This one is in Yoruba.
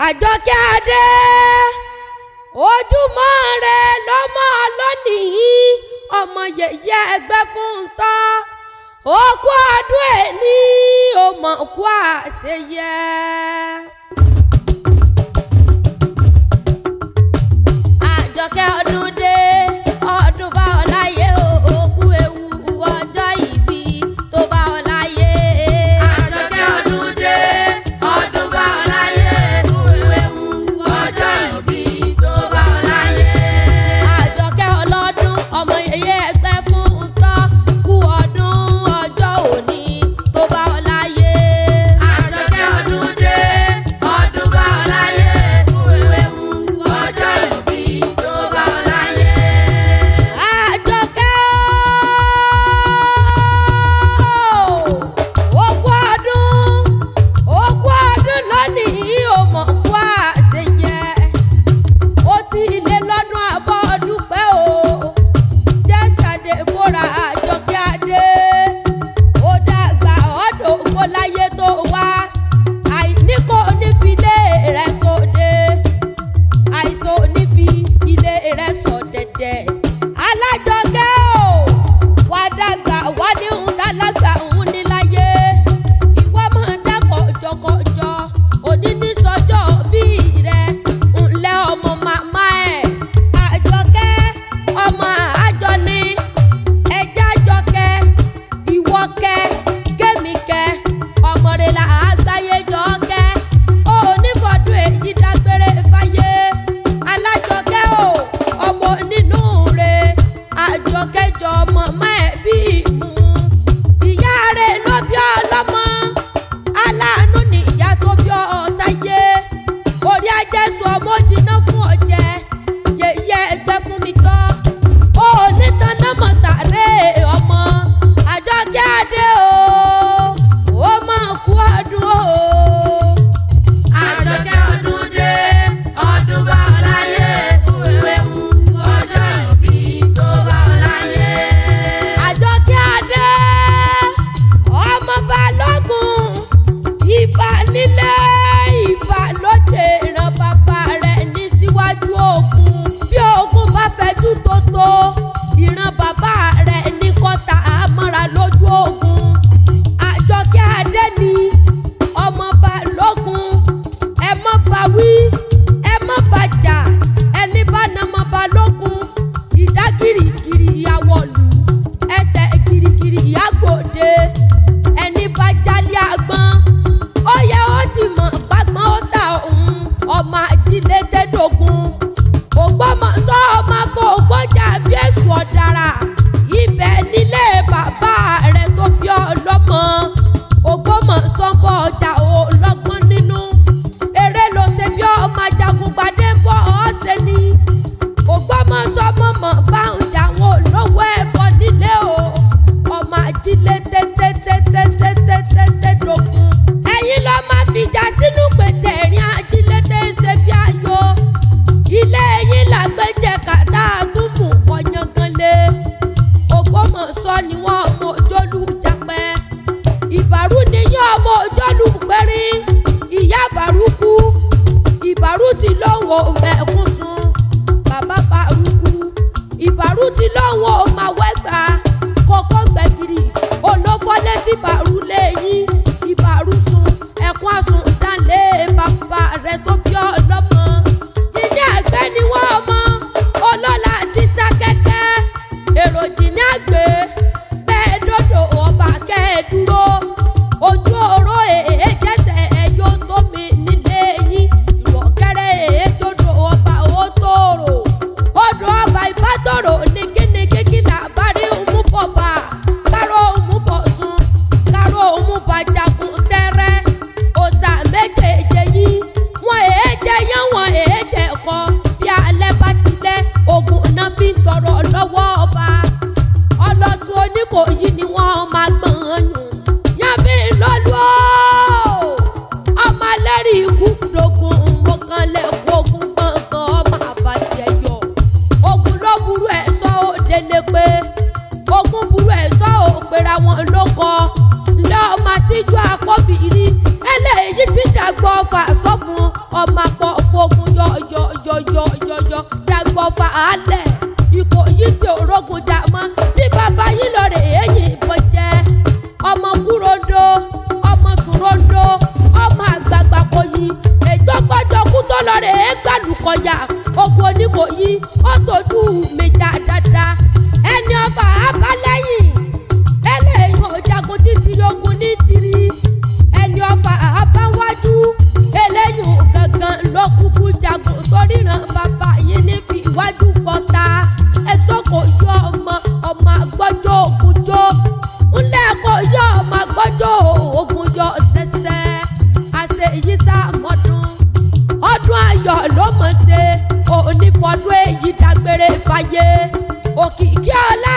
Àjọkẹ́ Adé ojúmọ́ rẹ lọ́mọ lónìí ọmọ yẹ̀yẹ́ ẹgbẹ́ fún un tọ́ òkú ọdún ẹni ò mọ̀ kú àṣeyẹ. Àjọkẹ́ ọdún dé ọdún bá ọ láyé òkú ewu ọjọ́ ìbí tó bá ọ láyé. Àjọkẹ́ ọdún dé ọdún bá ọ láyé òkú ewu ọjọ́ ìbí tó bá ọ láyé. Àjọkẹ́ ọlọ́dún ọmọ yẹ̀yẹ́ ẹgbẹ́ fún un tọ́ kú ọdún ọjọ́ òní tó bá ọ láyé. Àjọkẹ́ ọdún dé ọdún bá ọ láyé òkú ewu ọjọ́ ìbí tó bá ọ láyé. Àjọkẹ́ ogún ọdún lónìí ò mọ̀ kú àṣeyẹ. Ó ti lé lọ́dún àbọ̀ dúpẹ́ o Jester Deborah Àjọkẹ́ Adé. Ó dàgbà ọ̀dọ̀ kó láyé tó wá àìní kò ní fi ilé rẹ̀ sóde àìsàn ò ní fi ilé rẹ̀ sọ dẹ̀dẹ̀. Alájọkẹ́ o wá dàgbà wá ní òun dálágbà òun ní láyé. Ìwọ máa dákọ̀ jọkọjọ òní ní sọjọ́ bí rẹ̀ ńlẹ̀ ọmọ màmá ẹ̀. Àjọkẹ́ ọmọ àjọ ni ẹjẹ́ Àjọkẹ́ ìwọ kẹ́ kémi kẹ́ ọmọ rẹ̀ là àgbáyé jọ kẹ́ ó onífọdún èyí dágbére fáyé. Alájọkẹ́ o ọmọ nínú rẹ̀ Àjọkẹ́ jọ mọ̀mọ́ ẹ̀ bí ìmú. Ìyá rẹ̀ ló bí ọlọ́mọ aláàánú ni ìyá tó bí ọ sáyé. Orí ajẹ́sùn ọmọ jiná fún ọ̀jẹ̀ yẹ̀yẹ́ ẹgbẹ́ fún mi tọ́. Ó ní tanná mọ̀ sáré ọmọ Àjọkẹ́ Adé o ó máa kú ọdún o. Àjọkẹ́ ọdún dé ọdún bá ọ láyé ewu ọjọ́ ìbí tó bá ọ láyé. Àjọkẹ́ Adé ọmọ balógun ìbà nílé ìbà lóde ìran bàbá rẹ̀ ní síwájú ogun. Bí ogun bá fẹjú tótó ìran bàbá rẹ̀ ní kọ́ta àmọ́ra lójú ogun. Àjọkẹ́ Adé ni ọmọ balógun ẹ mọ́ bá wí ẹ mọ́ bá jà ẹni bá na mọ́ balógun ìdá gìrìgìrì ìyàwọ̀lù ẹsẹ̀ gìrìgìrì ìyàgbòde ẹni bá jálé àgbọn ó yẹ ó ti mọ̀ gbàgbọ́n ó ta òun ọmọ àjílẹ̀ tẹ́dógún. Ògbómọ̀ṣọ́ ọmọ afọ̀gbọ́jà bí èṣù ọ̀dàrà ibẹ̀ nílé bàbá rẹ̀ tó bí ọlọ́mọ. Ògbómọ̀ṣọ́ bọ̀ ọjà ọlọ́gbọ́n nínú eré ló ṣe bí ọmọ Ajagungbadé bọ̀ ọ́ ṣe ni. Ògbómọ̀ṣọ́ mọ̀mọ́ bá ń jà wọn olówó ẹ̀bọ nílé o ọmọ àjílẹ̀ tẹ́tẹ́tẹ́tẹ́tẹ́tẹ́tẹ́dógún. Ẹ̀yin ló máa fìjà sínú pèsè ẹ̀rín àjílẹ̀ tẹ́ ń ṣe bí ayọ̀. Ilé yín làgbẹ́jẹ̀ kàtà túbù pọ̀yánganlé. Ògbómọ̀ṣọ́ ni wọ́n ọmọ òjòlù jápẹ́. Ìbàrú ni yín ọmọ òjòlù pẹ́rín. Ìyá Bàrú kú. Ìbàrú ti lọ́wọ́ mẹ́kún sun. Bàbá Bàrú kú. Ìbàrú ti lọ́wọ́ màwẹ́gbà. Kókó gbẹ̀gìrì olófọ́lé tí Bàrú lé yín. Ìbàrú sun ẹkún àsùn dánlé bàbá rẹ̀ tó bí ọlọ́mọ. Jíní àgbẹ̀ ni wọ́n ọmọ ọlọ́lá ti sá kẹ́kẹ́. Èrò jíní àgbẹ̀ bẹ́ẹ̀ dòdò ọba kẹ́ẹ̀dúró. Ojú oró èé jẹ́sẹ̀ ẹ̀yọ́ tómi nílé yín. Ìwọ̀kẹ́rẹ́ èé dòdò ọba ó tòrò. Odò ọba ìbátòrò ní kíni kíkí làbárí òmùbọ̀bà. Káró òmùbọ̀ sun ọmọ àpọ̀ fogun yọ̀yọ̀yọ̀yọ̀yọ̀ dàgbọ́ fàálẹ̀ Ìkòyí tí òrógun jà mọ́ tí bàbá yín lọ rè é yìnbọn jẹ ọmọ kúròdó ọmọ sùròdó ọmọ àgbààgbà kò yí ètò gbọ́jọ́ kú tó lọ rè é gbàlùkọ̀yà ogun Oníkòyí ó tójú méjà dáadáa ẹni ọba abálẹ́yìn eléyìí òjagun títí ogun ní tìrì ẹni ọba abáwájú eléyìí gangan ló kúkú jagun torí ràn bàbá yìí ní fi iwájú pọ̀ta ẹ̀sọ́ kò yọ ọmọ àgbọ́jọ́ ògùnjọ́ ńlẹ̀ kò yọ ọmọ àgbọ́jọ́ ògùnjọ́ ṣẹ̀ṣẹ̀ àṣẹ èyí sàmọ́dún ọdún ayọ̀ ló mọ̀ ṣe onífọdún èyí dágbére fáyé Òkìkíọlá